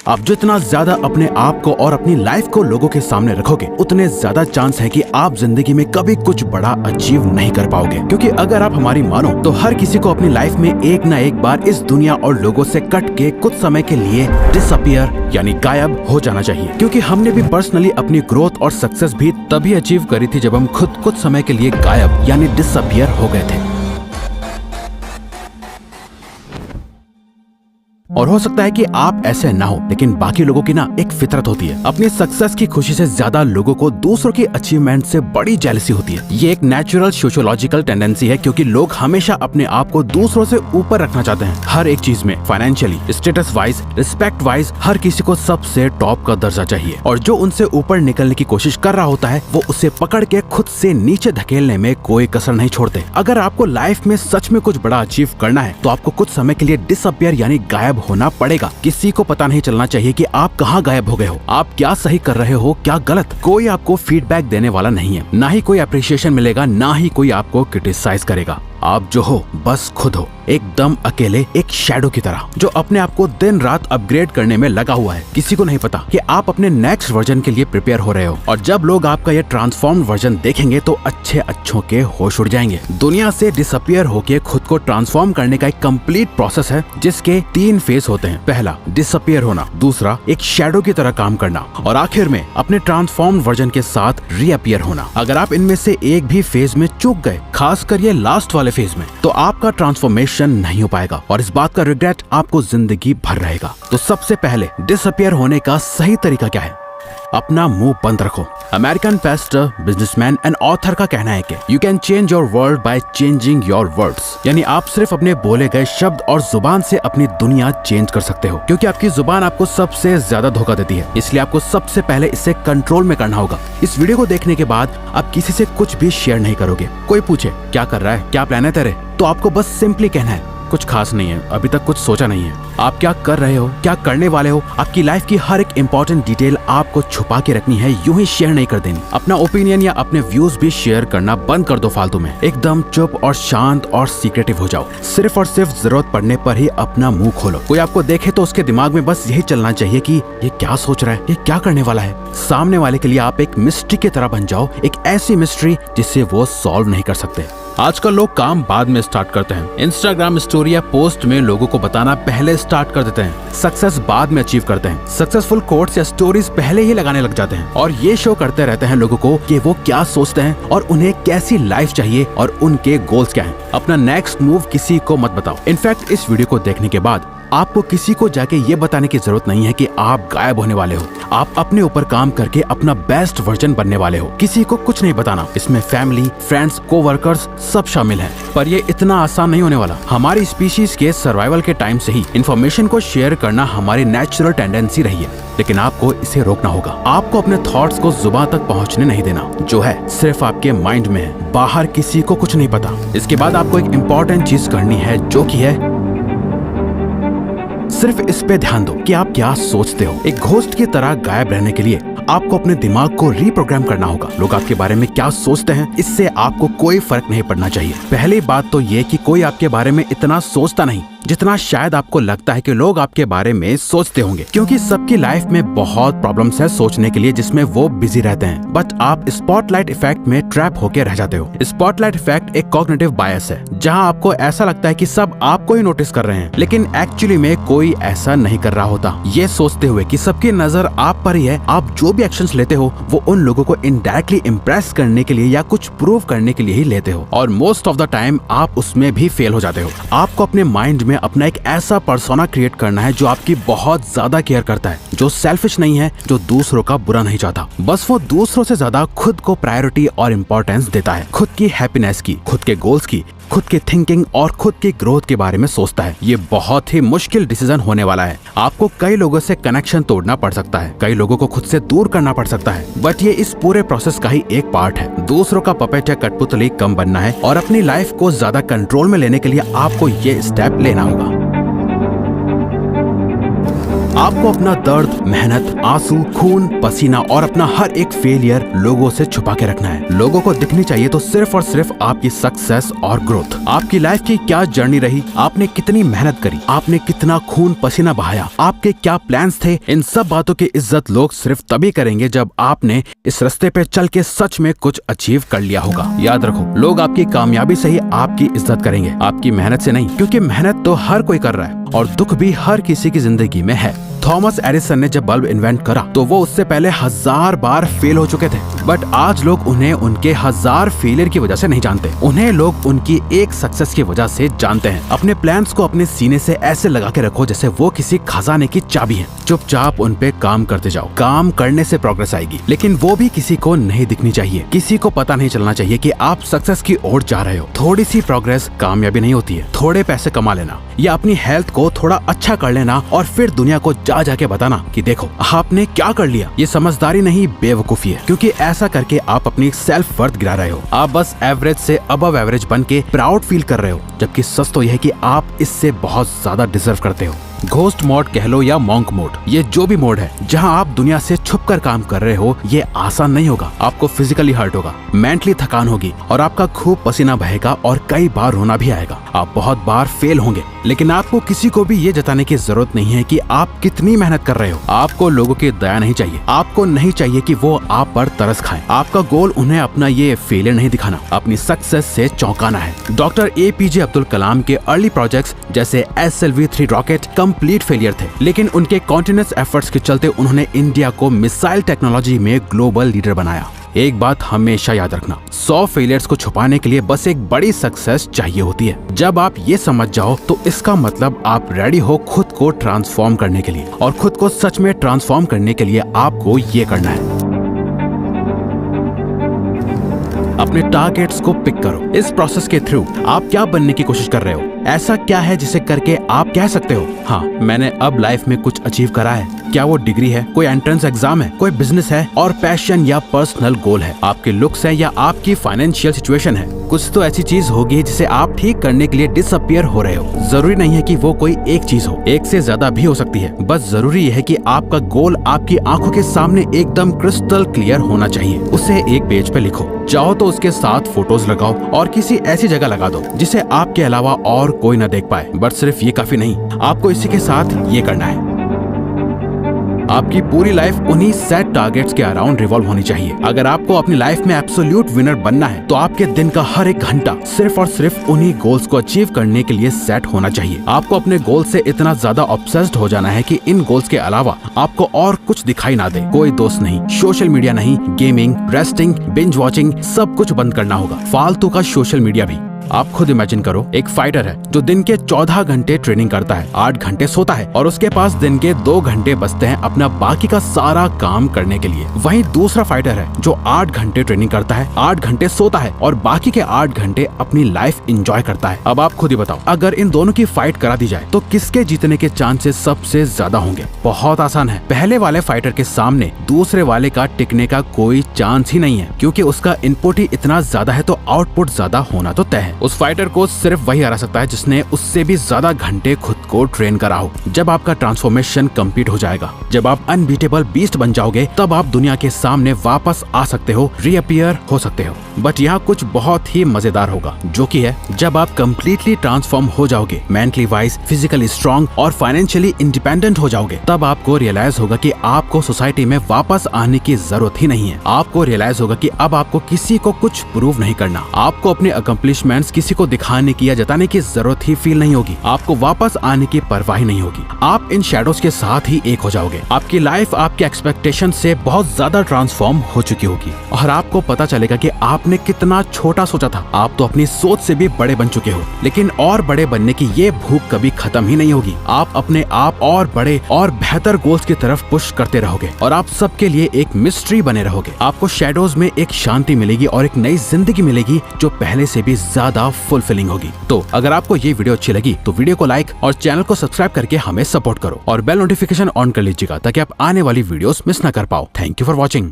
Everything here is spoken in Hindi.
आप जितना ज्यादा अपने आप को और अपनी लाइफ को लोगों के सामने रखोगे, उतने ज्यादा चांस है कि आप जिंदगी में कभी कुछ बड़ा अचीव नहीं कर पाओगे। क्योंकि अगर आप हमारी मानो तो हर किसी को अपनी लाइफ में एक ना एक बार इस दुनिया और लोगों से कट के कुछ समय के लिए डिसअपियर यानी गायब हो जाना चाहिए। क्योंकि हमने भी पर्सनली अपनी ग्रोथ और सक्सेस भी तभी अचीव करी थी जब हम खुद कुछ समय के लिए गायब यानी डिसअपियर हो गए थे। और हो सकता है कि आप ऐसे ना हो, लेकिन बाकी लोगों की ना एक फितरत होती है। अपनी सक्सेस की खुशी से ज्यादा लोगों को दूसरों की अचीवमेंट से बड़ी जेलसी होती है। ये एक नेचुरल सोशियोलॉजिकल टेंडेंसी है, क्योंकि लोग हमेशा अपने आप को दूसरों से ऊपर रखना चाहते हैं। हर एक चीज में, financially, status wise, respect wise, हर किसी को सबसे टॉप का दर्जा चाहिए। और जो उनसे ऊपर निकलने की कोशिश कर रहा होता है, वो उसे पकड़ के खुद से नीचे धकेलने में कोई कसर नहीं छोड़ते। अगर आपको लाइफ में सच में कुछ बड़ा अचीव करना है, तो आपको कुछ समय के लिए डिसअपियर यानी गायब होना पड़ेगा। किसी को पता नहीं चलना चाहिए कि आप कहाँ गायब हो गए हो, आप क्या सही कर रहे हो, क्या गलत। कोई आपको फीडबैक देने वाला नहीं है, ना ही कोई अप्रिशिएशन मिलेगा, ना ही कोई आपको क्रिटिसाइज करेगा। आप जो हो बस खुद हो, एकदम अकेले, एक शैडो की तरह, जो अपने आप को दिन रात अपग्रेड करने में लगा हुआ है। किसी को नहीं पता कि आप अपने नेक्स्ट वर्जन के लिए प्रिपेयर हो रहे हो। और जब लोग आपका ये ट्रांसफॉर्म्ड वर्जन देखेंगे तो अच्छों के होश उड़ जाएंगे। दुनिया से डिसअपियर होके खुद को ट्रांसफॉर्म करने का एक कंप्लीट प्रोसेस है, जिसके 3 फेज होते हैं। पहला डिसअपियर होना, दूसरा एक शैडो की तरह काम करना, और आखिर में अपने ट्रांसफॉर्म्ड वर्जन के साथ रीअपियर होना। अगर आप इनमें से एक भी फेज में चूक गए, खासकर ये लास्ट वाले फेज में, तो आपका ट्रांसफॉर्मेशन नहीं हो पाएगा और इस बात का रिग्रेट आपको जिंदगी भर रहेगा। तो सबसे पहले डिसअपियर होने का सही तरीका क्या है? अपना मुंह बंद रखो। American Pasteur, businessman and author का कहना है कि you can change your world by changing your words, यानी आप सिर्फ अपने बोले गए शब्द और जुबान से अपनी दुनिया चेंज कर सकते हो। क्योंकि आपकी जुबान आपको सबसे ज्यादा धोखा देती है, इसलिए आपको सबसे पहले इसे कंट्रोल में करना होगा। इस वीडियो को देखने के बाद आप किसी से कुछ भी शेयर नहीं करोगे। कोई पूछे क्या कर रहा है, क्या प्लान है तेरे, तो आपको बस सिंपली कहना है कुछ खास नहीं है, अभी तक कुछ सोचा नहीं है। आप क्या कर रहे हो, क्या करने वाले हो, आपकी लाइफ की हर एक इंपॉर्टेंट डिटेल आपको छुपा के रखनी है, यूं ही शेयर नहीं कर देनी। अपना ओपिनियन या अपने व्यूज भी शेयर करना बंद कर दो फालतू में। एकदम चुप और शांत और सीक्रेटिव हो जाओ। सिर्फ और सिर्फ जरूरत पड़ने पर ही अपना मुंह खोलो। कोई आपको देखे तो उसके दिमाग में बस यही चलना चाहिए कि ये क्या सोच रहा है, ये क्या करने वाला है। सामने वाले के लिए आप एक मिस्ट्री की तरह बन जाओ, एक ऐसी मिस्ट्री जिसे वो सॉल्व नहीं कर सकते। आजकल लोग काम बाद में स्टार्ट करते हैं। इंस्टाग्राम स्टोरी या पोस्ट में लोगों को बताना पहले स्टार्ट कर देते हैं। सक्सेस बाद में अचीव करते हैं। सक्सेसफुल कोट्स या स्टोरीज पहले ही लगाने लग जाते हैं और ये शो करते रहते हैं लोगों को कि वो क्या सोचते हैं और उन्हें कैसी लाइफ चाहिए और उनके गोल्स क्या हैं। अपना नेक्स्ट मूव किसी को मत बताओ। इनफैक्ट इस वीडियो को देखने के बाद आपको किसी को जाके ये बताने की जरूरत नहीं है कि आप गायब होने वाले हो। आप अपने ऊपर काम करके अपना बेस्ट वर्जन बनने वाले हो। किसी को कुछ नहीं बताना। इसमें फैमिली, फ्रेंड्स, कोवर्कर्स सब शामिल हैं। पर ये इतना आसान नहीं होने वाला। हमारी स्पीशीज के सर्वाइवल के टाइम से ही इंफॉर्मेशन को शेयर करना हमारी नेचुरल टेंडेंसी रही है, लेकिन आपको इसे रोकना होगा। आपको अपने थॉट्स को जुबान तक पहुंचने नहीं देना। जो है सिर्फ आपके माइंड में है, बाहर किसी को कुछ नहीं पता। इसके बाद आपको एक इम्पोर्टेंट चीज करनी है, जो की है सिर्फ इस पे ध्यान दो कि आप क्या सोचते हो। एक घोस्ट की तरह गायब रहने के लिए आपको अपने दिमाग को रीप्रोग्राम करना होगा। लोग आपके बारे में क्या सोचते हैं, इससे आपको कोई फर्क नहीं पड़ना चाहिए। पहली बात तो ये कि कोई आपके बारे में इतना सोचता नहीं जितना शायद आपको लगता है कि लोग आपके बारे में सोचते होंगे। क्योंकि सबकी लाइफ में बहुत प्रॉब्लम्स है सोचने के लिए, जिसमें वो बिजी रहते हैं। बट आप स्पॉटलाइट इफेक्ट में ट्रैप होकर रह जाते हो। स्पॉटलाइट इफेक्ट एक कॉग्निटिव बायस है, जहां आपको ऐसा लगता है कि सब आपको ही नोटिस कर रहे हैं, लेकिन एक्चुअली में कोई ऐसा नहीं कर रहा होता। ये सोचते हुए कि सबकी नजर आप पर ही है, आप जो भी एक्शंस लेते हो वो उन लोगों को इनडायरेक्टली इम्प्रेस करने के लिए या कुछ प्रूव करने के लिए ही लेते हो, और मोस्ट ऑफ द टाइम आप उसमें भी फेल हो जाते हो। आपको अपने माइंड में अपना एक ऐसा पर्सोना क्रिएट करना है जो आपकी बहुत ज्यादा केयर करता है, जो सेल्फिश नहीं है, जो दूसरों का बुरा नहीं चाहता। बस वो दूसरों से ज्यादा खुद को प्रायोरिटी और इम्पोर्टेंस देता है। खुद की हैप्पीनेस की, खुद के गोल्स की, खुद की थिंकिंग और खुद की ग्रोथ के बारे में सोचता है। ये बहुत ही मुश्किल डिसीजन होने वाला है। आपको कई लोगों से कनेक्शन तोड़ना पड़ सकता है, कई लोगों को खुद से दूर करना पड़ सकता है, बट ये इस पूरे प्रोसेस का ही एक पार्ट है। दूसरों का पपेट या कठपुतली कम बनना है और अपनी लाइफ को ज्यादा कंट्रोल में लेने के लिए आपको ये स्टेप लेना होगा। आपको अपना दर्द, मेहनत, आंसू, खून, पसीना और अपना हर एक फेलियर लोगों से छुपा के रखना है। लोगों को दिखनी चाहिए तो सिर्फ और सिर्फ आपकी सक्सेस और ग्रोथ। आपकी लाइफ की क्या जर्नी रही, आपने कितनी मेहनत करी, आपने कितना खून पसीना बहाया, आपके क्या प्लान्स थे, इन सब बातों की इज्जत लोग सिर्फ तभी करेंगे जब आपने इस रास्ते पे चल के सच में कुछ अचीव कर लिया होगा। याद रखो, लोग आपकी कामयाबी से ही आपकी इज्जत करेंगे, आपकी मेहनत से नहीं, क्योंकि मेहनत तो हर कोई कर रहा है और दुख भी हर किसी की जिंदगी में है। थॉमस एडिसन ने जब बल्ब इन्वेंट करा तो वो उससे पहले 1000 बार फेल हो चुके थे, बट आज लोग उन्हें उनके 1000 फेलियर की वजह से नहीं जानते, उन्हें लोग उनकी एक सक्सेस की वजह से जानते हैं। अपने प्लान्स को अपने सीने से ऐसे लगा के रखो जैसे वो किसी खजाने की चाबी है। चुपचाप उन पे काम करते जाओ, काम करने से प्रोग्रेस आएगी, लेकिन वो भी किसी को नहीं दिखनी चाहिए। किसी को पता नहीं चलना चाहिए कि आप सक्सेस की ओर जा रहे हो। थोड़ी सी प्रोग्रेस कामयाबी नहीं होती है। थोड़े पैसे कमा लेना या अपनी हेल्थ को थोड़ा अच्छा कर लेना और फिर दुनिया को जाके बताना कि देखो आपने क्या कर लिया, ये समझदारी नहीं, बेवकूफी है, क्योंकि ऐसा करके आप अपनी सेल्फ वर्थ गिरा रहे हो। आप बस एवरेज से अबव एवरेज बन के प्राउड फील कर रहे हो, जबकि सच तो यह है कि आप इससे बहुत ज्यादा डिजर्व करते हो। घोस्ट मोड कह लो या मॉन्क मोड, ये जो भी मोड है जहां आप दुनिया से छुपकर काम कर रहे हो, ये आसान नहीं होगा। आपको फिजिकली हर्ट होगा, मेंटली थकान होगी और आपका खूब पसीना बहेगा और कई बार रोना भी आएगा। आप बहुत बार फेल होंगे, लेकिन आपको किसी को भी ये जताने की जरूरत नहीं है कि आप कितनी मेहनत कर रहे हो। आपको लोगों की दया नहीं चाहिए, आपको नहीं चाहिए कि वो आप पर तरस खाएं। आपका गोल उन्हें अपना ये फेलियर नहीं दिखाना, अपनी सक्सेस से चौंकाना है। डॉक्टर APJ अब्दुल कलाम के अर्ली प्रोजेक्ट्स जैसे SLV-3 रॉकेट कंप्लीट फेलियर थे, लेकिन उनके कॉन्टिन्यूअस एफर्ट्स के चलते उन्होंने इंडिया को मिसाइल टेक्नोलॉजी में ग्लोबल लीडर बनाया। एक बात हमेशा याद रखना, 100 फेलियर्स को छुपाने के लिए बस एक बड़ी सक्सेस चाहिए होती है। जब आप ये समझ जाओ तो इसका मतलब आप रेडी हो खुद को ट्रांसफॉर्म करने के लिए, और खुद को सच में ट्रांसफॉर्म करने के लिए आपको ये करना है। अपने टारगेट्स को पिक करो। इस प्रोसेस के थ्रू आप क्या बनने की कोशिश कर रहे हो? ऐसा क्या है जिसे करके आप कह सकते हो, हाँ मैंने अब लाइफ में कुछ अचीव करा है? क्या वो डिग्री है, कोई एंट्रेंस एग्जाम है, कोई बिजनेस है और पैशन या पर्सनल गोल है, आपके लुक्स है या आपकी फाइनेंशियल सिचुएशन है? कुछ तो ऐसी चीज होगी जिसे आप ठीक करने के लिए डिसअपियर हो रहे हो। जरूरी नहीं है कि वो कोई एक चीज हो, एक से ज्यादा भी हो सकती है। बस जरूरी है कि आपका गोल आपकी आंखों के सामने एकदम क्रिस्टल क्लियर होना चाहिए। उसे एक पेज पे लिखो, चाहो तो उसके साथ फोटोज लगाओ और किसी ऐसी जगह लगा दो जिसे आपके अलावा और कोई न देख पाए। बट सिर्फ ये काफी नहीं, आपको इसी के साथ ये करना है, आपकी पूरी लाइफ उन्हीं सेट टारगेट्स के अराउंड रिवॉल्व होनी चाहिए। अगर आपको अपनी लाइफ में एब्सोल्यूट विनर बनना है तो आपके दिन का हर एक घंटा सिर्फ और सिर्फ उन्हीं गोल्स को अचीव करने के लिए सेट होना चाहिए। आपको अपने गोल से इतना ज्यादा ऑब्सेस्ड हो जाना है कि इन गोल्स के अलावा आपको और कुछ दिखाई ना दे। कोई दोस्त नहीं, सोशल मीडिया नहीं, गेमिंग, रेस्टिंग, बिंज वॉचिंग, सब कुछ बंद करना होगा, फालतू का सोशल मीडिया भी। आप खुद इमेजिन करो, एक फाइटर है जो दिन के 14 घंटे ट्रेनिंग करता है, 8 घंटे सोता है और उसके पास दिन के 2 घंटे बचते हैं अपना बाकी का सारा काम करने के लिए। वहीं दूसरा फाइटर है जो 8 घंटे ट्रेनिंग करता है, 8 घंटे सोता है और बाकी के 8 घंटे अपनी लाइफ एंजॉय करता है। अब आप खुद ही बताओ, अगर इन दोनों की फाइट करा दी जाए तो किसके जीतने के चांसेस सबसे ज्यादा होंगे? बहुत आसान है, पहले वाले फाइटर के सामने दूसरे वाले का टिकने का कोई चांस ही नहीं है, क्योंकि उसका इनपुट ही इतना ज्यादा है तो आउटपुट ज्यादा होना तो तय है। उस फाइटर को सिर्फ वही हरा सकता है जिसने उससे भी ज्यादा घंटे खुद को ट्रेन करा हो। जब आपका ट्रांसफॉर्मेशन कंप्लीट हो जाएगा, जब आप अनबीटेबल बीस्ट बन जाओगे, तब आप दुनिया के सामने वापस आ सकते हो, रीअपियर हो सकते हो। बट यहाँ कुछ बहुत ही मजेदार होगा, जो कि है जब आप कम्प्लीटली ट्रांसफॉर्म हो जाओगे, मेंटली वाइज, फिजिकली स्ट्रॉन्ग और फाइनेंशियली इंडिपेंडेंट हो जाओगे, तब आपको रियलाइज होगा कि आपको सोसाइटी में वापस आने की जरूरत ही नहीं है। आपको रियलाइज होगा कि अब आपको किसी को कुछ प्रूव नहीं करना, आपको अपने अकम्प्लिशमेंट्स किसी को दिखाने की या जताने की जरूरत ही फील नहीं होगी, आपको वापस आने की परवाह नहीं होगी। आप इन शैडोज के साथ ही एक हो जाओगे। आपकी लाइफ आपके एक्सपेक्टेशन से बहुत ज्यादा ट्रांसफॉर्म हो चुकी होगी और आपको पता चलेगा कि आपने कितना छोटा सोचा था। आप तो अपनी सोच से भी बड़े बन चुके हो, लेकिन और बड़े बनने की ये भूख कभी खत्म ही नहीं होगी। आप अपने आप और बड़े और बेहतर गोल्स की तरफ पुश करते रहोगे और आप सबके लिए एक मिस्ट्री बने रहोगे। आपको शैडोज में एक शांति मिलेगी और एक नई जिंदगी मिलेगी जो पहले से भी ज्यादा फुलफिलिंग होगी। तो अगर आपको ये वीडियो अच्छी लगी तो वीडियो को लाइक और चैनल को सब्सक्राइब करके हमें सपोर्ट करो और बेल नोटिफिकेशन ऑन कर लीजिएगा ताकि आप आने वाली वीडियोस मिस ना कर पाओ। Thank you for watching.